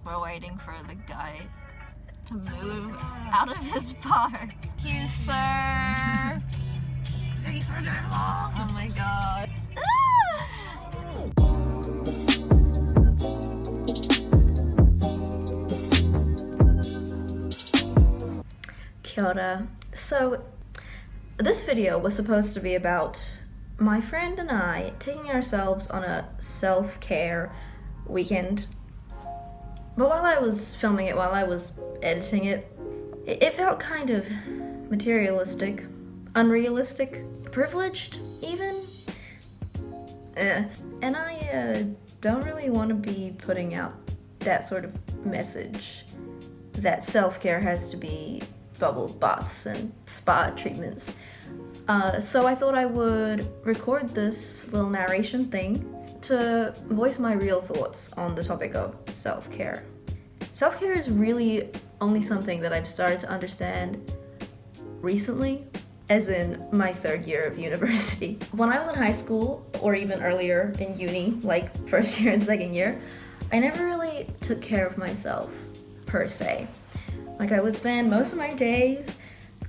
We're waiting for the guy to move out of his bar. Thank you, sir. Thank you, sir. Drive along. Oh my god. Kia ora. So, this video was supposed to be about my friend and I taking ourselves on a self-care weekend. But while I was filming it, while I was editing it, it felt kind of materialistic, unrealistic, privileged, even. And I don't really want to be putting out that sort of message that self-care has to be bubble baths and spa treatments. So I thought I would record this little narration thing to voice my real thoughts on the topic of self-care. Self-care is really only something that I've started to understand recently, as in my third year of university. When I was in high school, or even earlier in uni, like first year and second year, I never really took care of myself, per se. Like, I would spend most of my days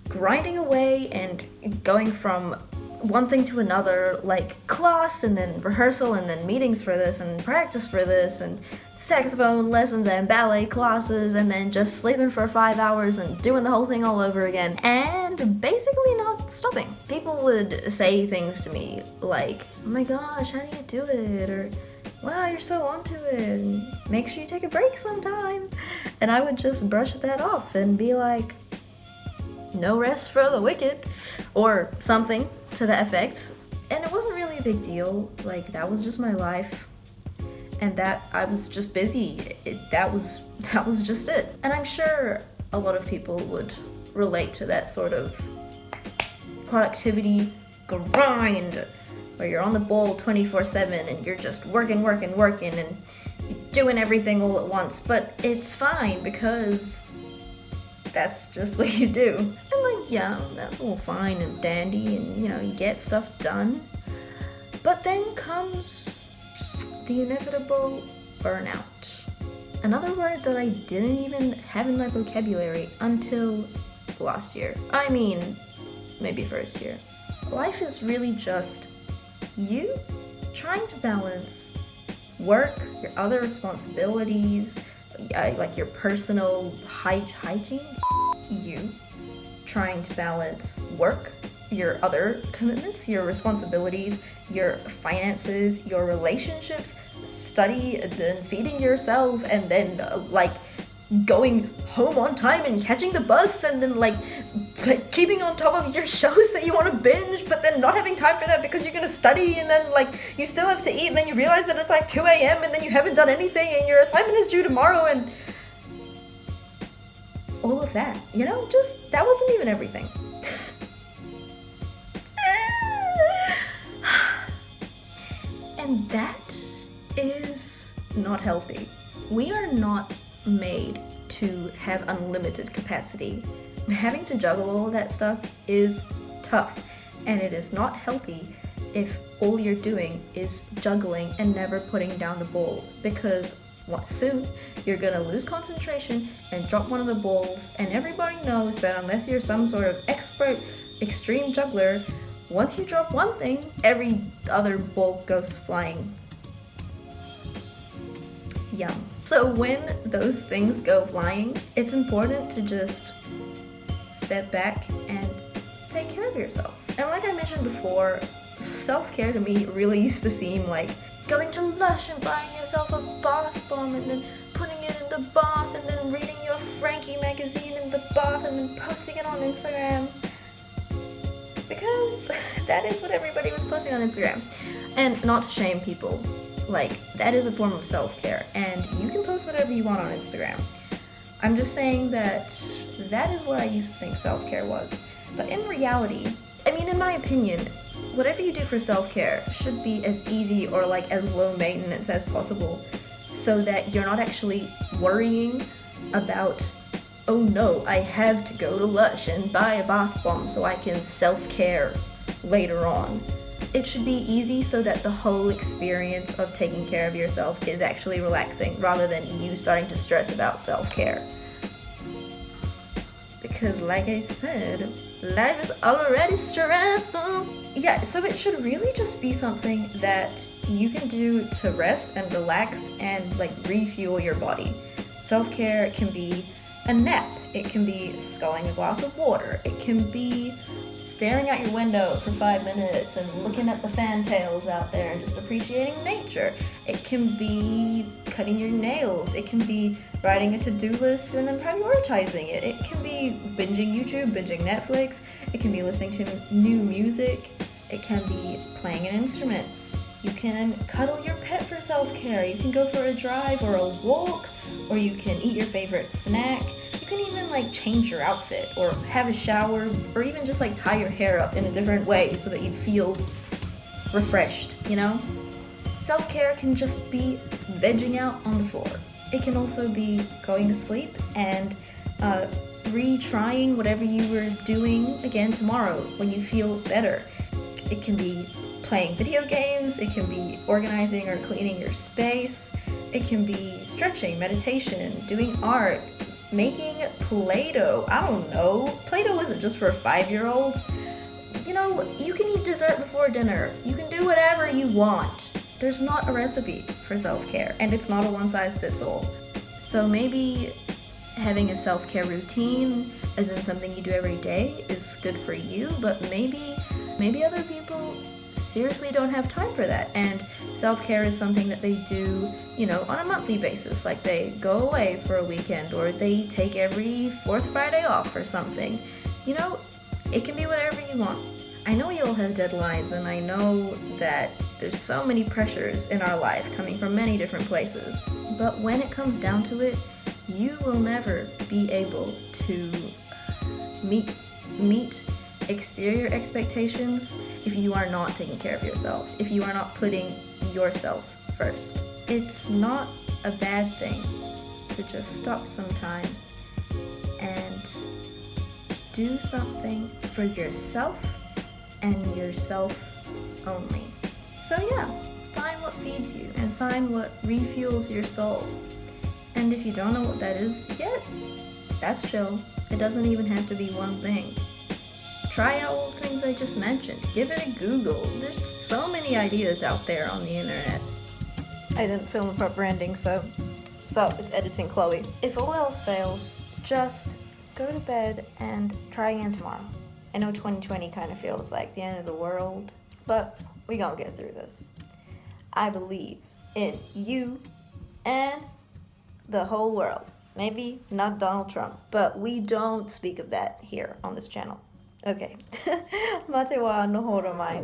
grinding away and going from one thing to another, like class and then rehearsal and then meetings for this and practice for this and saxophone lessons and ballet classes and then just sleeping for 5 hours and doing the whole thing all over again and basically not stopping. People would say things to me like, oh my gosh, how do you do it? Or, wow, you're so onto it, and make sure you take a break sometime. And I would just brush that off and be like, no rest for the wicked, or something to that effect. And it wasn't really a big deal. Like, that was just my life, and that I was just busy. That was just it. And I'm sure a lot of people would relate to that sort of productivity grind, where you're on the ball 24/7 and you're just working and you're doing everything all at once. But it's fine because that's just what you do. And like, yeah, that's all fine and dandy and, you know, you get stuff done. But then comes the inevitable burnout. Another word that I didn't even have in my vocabulary until last year. I mean, maybe first year. Life is really just you trying to balance work, your other responsibilities, like your personal hygiene, you trying to balance work, your other commitments, your responsibilities, your finances, your relationships, study, then feeding yourself, and then like going home on time and catching the bus, and then like keeping on top of your shows that you want to binge, but then not having time for that because you're gonna study, and then like you still have to eat, and then you realize that it's like 2 a.m. and then you haven't done anything and your assignment is due tomorrow, and all of that, you know, just that wasn't even everything. And that is not healthy. We are not made to have unlimited capacity. Having to juggle all of that stuff is tough, and it is not healthy if all you're doing is juggling and never putting down the balls, because soon you're gonna lose concentration and drop one of the balls, and everybody knows that unless you're some sort of expert extreme juggler, once you drop one thing, every other ball goes flying. Yum. So when those things go flying, it's important to just step back and take care of yourself. And like I mentioned before, self-care to me really used to seem like going to Lush and buying yourself a bath bomb and then putting it in the bath and then reading your Frankie magazine in the bath and then posting it on Instagram. Because that is what everybody was posting on Instagram. And not to shame people, like, that is a form of self-care, and you can post whatever you want on Instagram. I'm just saying that is what I used to think self-care was. But in reality, I mean, in my opinion, whatever you do for self-care should be as easy or like as low maintenance as possible, so that you're not actually worrying about, oh no, I have to go to Lush and buy a bath bomb so I can self-care later on. it should be easy so that the whole experience of taking care of yourself is actually relaxing rather than you starting to stress about self-care. Because like I said, life is already stressful. Yeah, so it should really just be something that you can do to rest and relax and like refuel your body. Self-care can be a nap, it can be sculling a glass of water, it can be staring out your window for 5 minutes and looking at the fantails out there and just appreciating nature. It can be cutting your nails, it can be writing a to-do list and then prioritizing it. It can be binging YouTube, binging Netflix, it can be listening to new music, it can be playing an instrument. You can cuddle your pet for self-care, you can go for a drive or a walk, or you can eat your favorite snack. You can even like change your outfit or have a shower or even just like tie your hair up in a different way so that you feel refreshed, you know? Self-care can just be vegging out on the floor. It can also be going to sleep and retrying whatever you were doing again tomorrow when you feel better. It can be playing video games, it can be organizing or cleaning your space, it can be stretching, meditation, doing art, making Play-Doh. I don't know. Play-Doh isn't just for 5-year-olds. You know, you can eat dessert before dinner. You can do whatever you want. There's not a recipe for self-care, and it's not a one-size-fits-all. So maybe having a self-care routine, as in something you do every day, is good for you, but maybe other people seriously don't have time for that, and self-care is something that they do, you know, on a monthly basis. Like they go away for a weekend, or they take every 4th Friday off or something. You know, it can be whatever you want. I know you all have deadlines, and I know that there's so many pressures in our life coming from many different places, but when it comes down to it, you will never be able to meet exterior expectations if you are not taking care of yourself, if you are not putting yourself first. It's not a bad thing to just stop sometimes and do something for yourself and yourself only. So yeah, find what feeds you and find what refuels your soul. And if you don't know what that is yet, that's chill. It doesn't even have to be one thing. Try out all the things I just mentioned. Give it a Google. There's so many ideas out there on the internet. I didn't film a proper ending, so it's editing Chloe. If all else fails, just go to bed and try again tomorrow. I know 2020 kind of feels like the end of the world, but we gonna get through this. I believe in you and the whole world. Maybe not Donald Trump, but we don't speak of that here on this channel. Okay. Mate wa no horo mai.